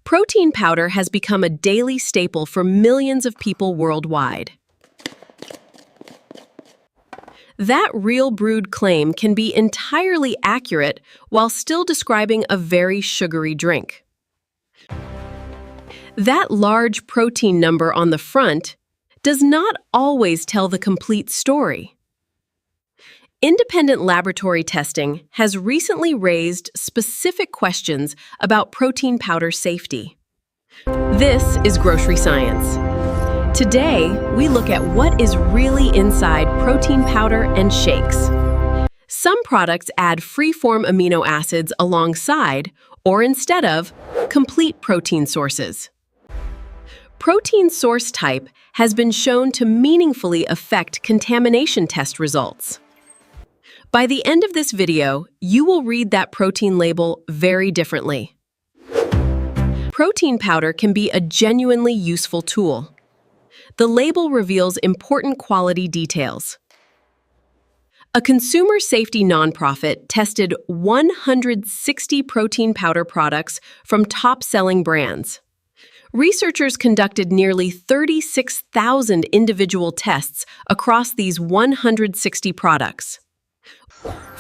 Protein powder has become a daily staple for millions of people worldwide. That real brewed claim can be entirely accurate while still describing a very sugary drink. That large protein number on the front does not always tell the complete story. Independent laboratory testing has recently raised specific questions about protein powder safety. This is Grocery Science. Today, we look at what is really inside protein powder and shakes. Some products add free-form amino acids alongside, or instead of, complete protein sources. Protein source type has been shown to meaningfully affect contamination test results. By the end of this video, you will read that protein label very differently. Protein powder can be a genuinely useful tool. The label reveals important quality details. A consumer safety nonprofit tested 160 protein powder products from top-selling brands. Researchers conducted nearly 36,000 individual tests across these 160 products.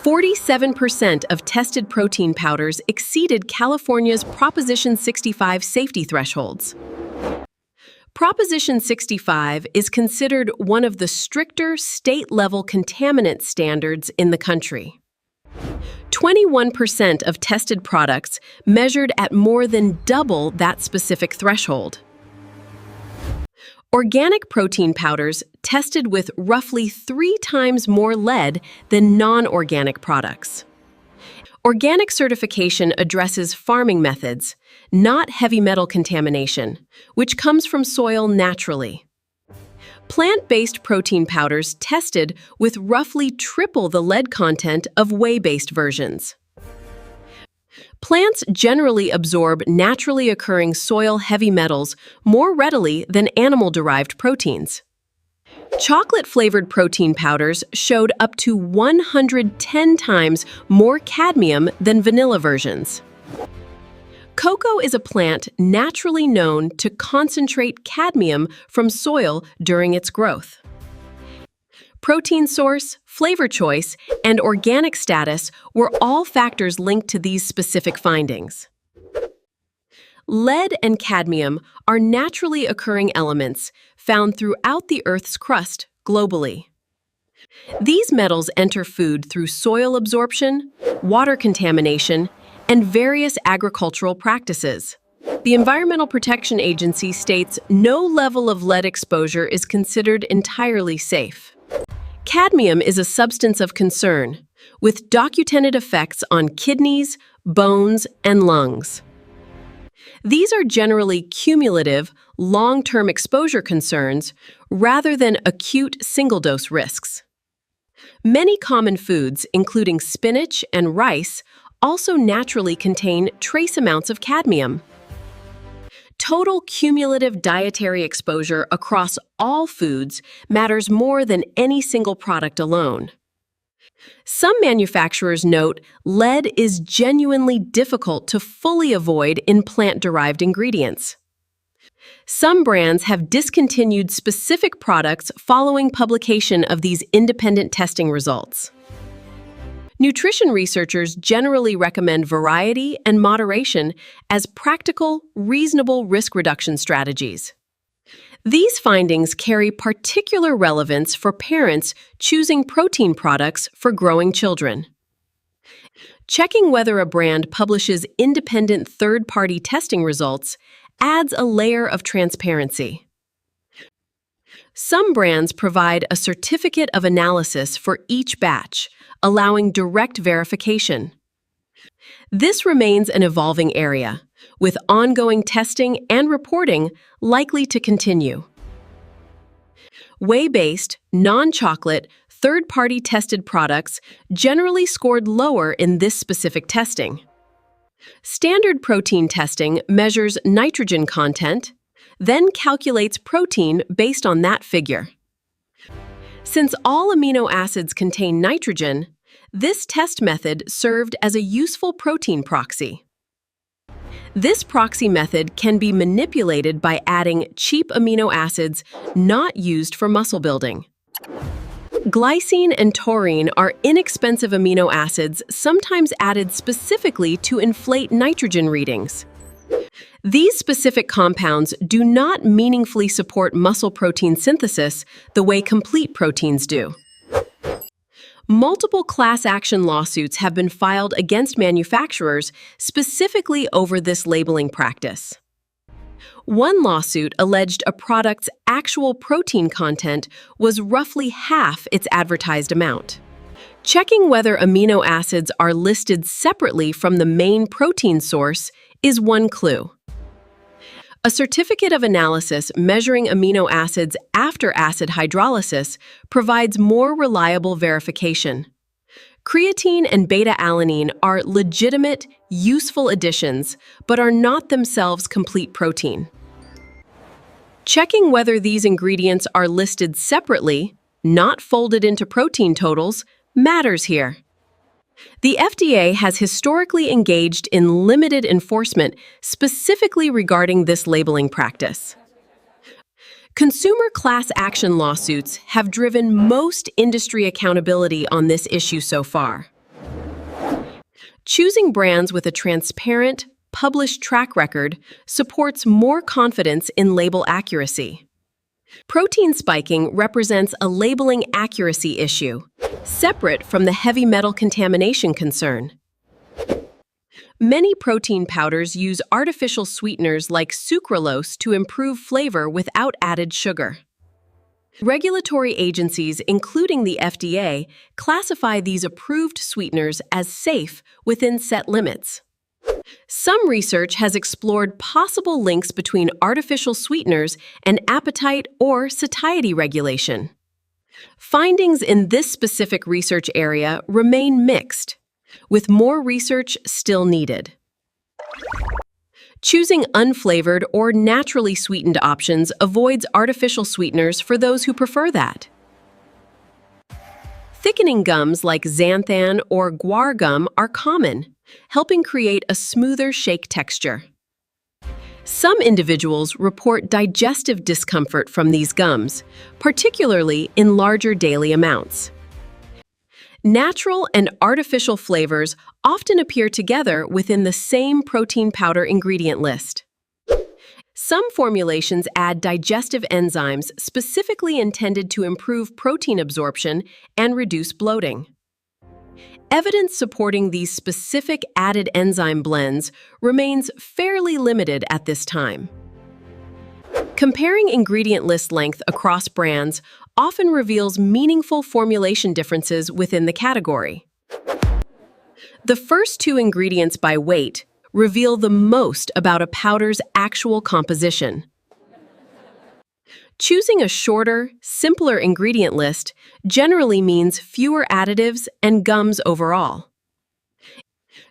47% of tested protein powders exceeded California's Proposition 65 safety thresholds. Proposition 65 is considered one of the stricter state-level contaminant standards in the country. 21% of tested products measured at more than double that specific threshold. Organic protein powders tested with roughly 3 times more lead than non-organic products. Organic certification addresses farming methods, not heavy metal contamination, which comes from soil naturally. Plant-based protein powders tested with roughly triple the lead content of whey-based versions. Plants generally absorb naturally occurring soil heavy metals more readily than animal-derived proteins. Chocolate-flavored protein powders showed up to 110 times more cadmium than vanilla versions. Cocoa is a plant naturally known to concentrate cadmium from soil during its growth. Protein source, flavor choice, and organic status were all factors linked to these specific findings. Lead and cadmium are naturally occurring elements found throughout the Earth's crust globally. These metals enter food through soil absorption, water contamination, and various agricultural practices. The Environmental Protection Agency states no level of lead exposure is considered entirely safe. Cadmium is a substance of concern, with documented effects on kidneys, bones, and lungs. These are generally cumulative, long-term exposure concerns rather than acute single-dose risks. Many common foods, including spinach and rice, also naturally contain trace amounts of cadmium. Total cumulative dietary exposure across all foods matters more than any single product alone. Some manufacturers note lead is genuinely difficult to fully avoid in plant-derived ingredients. Some brands have discontinued specific products following publication of these independent testing results. Nutrition researchers generally recommend variety and moderation as practical, reasonable risk reduction strategies. These findings carry particular relevance for parents choosing protein products for growing children. Checking whether a brand publishes independent third-party testing results adds a layer of transparency. Some brands provide a certificate of analysis for each batch, allowing direct verification. This remains an evolving area, with ongoing testing and reporting likely to continue. Whey-based, non-chocolate, third-party tested products generally scored lower in this specific testing. Standard protein testing measures nitrogen content, then calculates protein based on that figure. Since all amino acids contain nitrogen, this test method served as a useful protein proxy. This proxy method can be manipulated by adding cheap amino acids not used for muscle building. Glycine and taurine are inexpensive amino acids sometimes added specifically to inflate nitrogen readings. These specific compounds do not meaningfully support muscle protein synthesis the way complete proteins do. Multiple class action lawsuits have been filed against manufacturers specifically over this labeling practice. One lawsuit alleged a product's actual protein content was roughly half its advertised amount. Checking whether amino acids are listed separately from the main protein source is one clue. A certificate of analysis measuring amino acids after acid hydrolysis provides more reliable verification. Creatine and beta-alanine are legitimate, useful additions, but are not themselves complete protein. Checking whether these ingredients are listed separately, not folded into protein totals, matters here. The FDA has historically engaged in limited enforcement specifically regarding this labeling practice. Consumer class action lawsuits have driven most industry accountability on this issue so far. Choosing brands with a transparent, published track record supports more confidence in label accuracy. Protein spiking represents a labeling accuracy issue, separate from the heavy metal contamination concern. Many protein powders use artificial sweeteners like sucralose to improve flavor without added sugar. Regulatory agencies, including the FDA, classify these approved sweeteners as safe within set limits. Some research has explored possible links between artificial sweeteners and appetite or satiety regulation. Findings in this specific research area remain mixed, with more research still needed. Choosing unflavored or naturally sweetened options avoids artificial sweeteners for those who prefer that. Thickening gums like xanthan or guar gum are common, helping create a smoother shake texture. Some individuals report digestive discomfort from these gums, particularly in larger daily amounts. Natural and artificial flavors often appear together within the same protein powder ingredient list. Some formulations add digestive enzymes specifically intended to improve protein absorption and reduce bloating. Evidence supporting these specific added enzyme blends remains fairly limited at this time. Comparing ingredient list length across brands often reveals meaningful formulation differences within the category. The first two ingredients by weight reveal the most about a powder's actual composition. Choosing a shorter, simpler ingredient list generally means fewer additives and gums overall.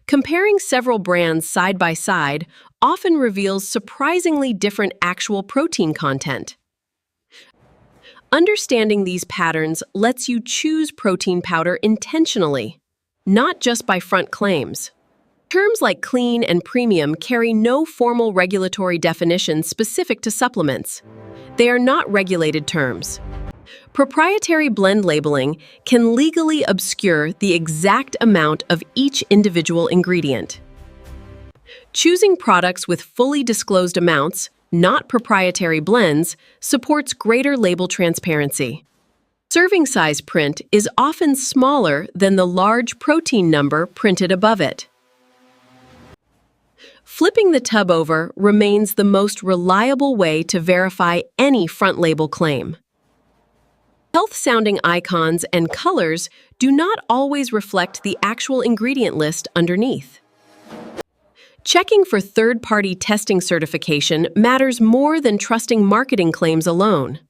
Comparing several brands side by side often reveals surprisingly different actual protein content. Understanding these patterns lets you choose protein powder intentionally, not just by front claims. Terms like clean and premium carry no formal regulatory definition specific to supplements. They are not regulated terms. Proprietary blend labeling can legally obscure the exact amount of each individual ingredient. Choosing products with fully disclosed amounts, not proprietary blends, supports greater label transparency. Serving size print is often smaller than the large protein number printed above it. Flipping the tub over remains the most reliable way to verify any front label claim. Health-sounding icons and colors do not always reflect the actual ingredient list underneath. Checking for third-party testing certification matters more than trusting marketing claims alone.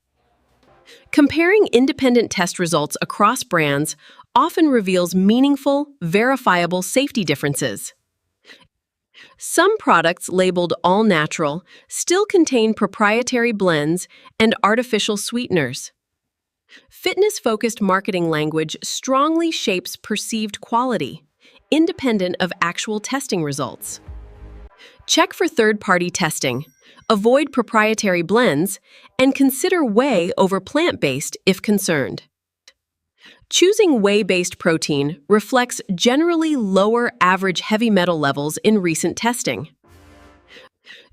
Comparing independent test results across brands often reveals meaningful, verifiable safety differences. Some products labeled all-natural still contain proprietary blends and artificial sweeteners. Fitness-focused marketing language strongly shapes perceived quality, independent of actual testing results. Check for third-party testing, avoid proprietary blends, and consider whey over plant-based if concerned. Choosing whey-based protein reflects generally lower average heavy metal levels in recent testing.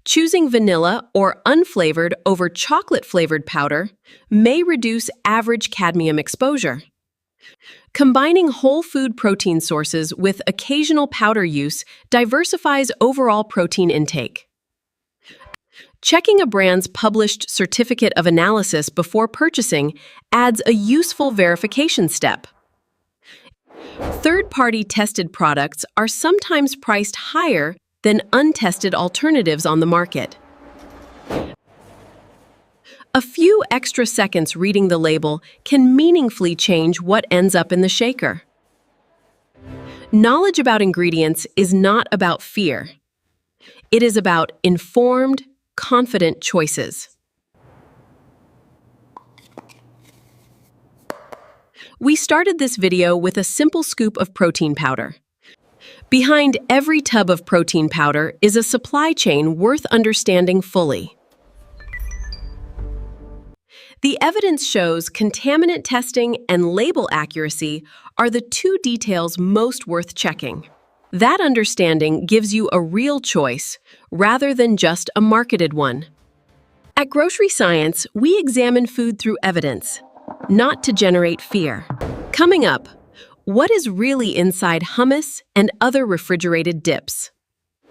Choosing vanilla or unflavored over chocolate-flavored powder may reduce average cadmium exposure. Combining whole food protein sources with occasional powder use diversifies overall protein intake. Checking a brand's published certificate of analysis before purchasing adds a useful verification step. Third-party tested products are sometimes priced higher than untested alternatives on the market. A few extra seconds reading the label can meaningfully change what ends up in the shaker. Knowledge about ingredients is not about fear. It is about informed, confident choices. We started this video with a simple scoop of protein powder. Behind every tub of protein powder is a supply chain worth understanding fully. The evidence shows contaminant testing and label accuracy are the two details most worth checking. That understanding gives you a real choice, rather than just a marketed one. At Grocery Science, we examine food through evidence, not to generate fear. Coming up, what is really inside hummus and other refrigerated dips?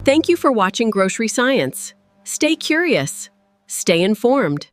Thank you for watching Grocery Science. Stay curious, stay informed.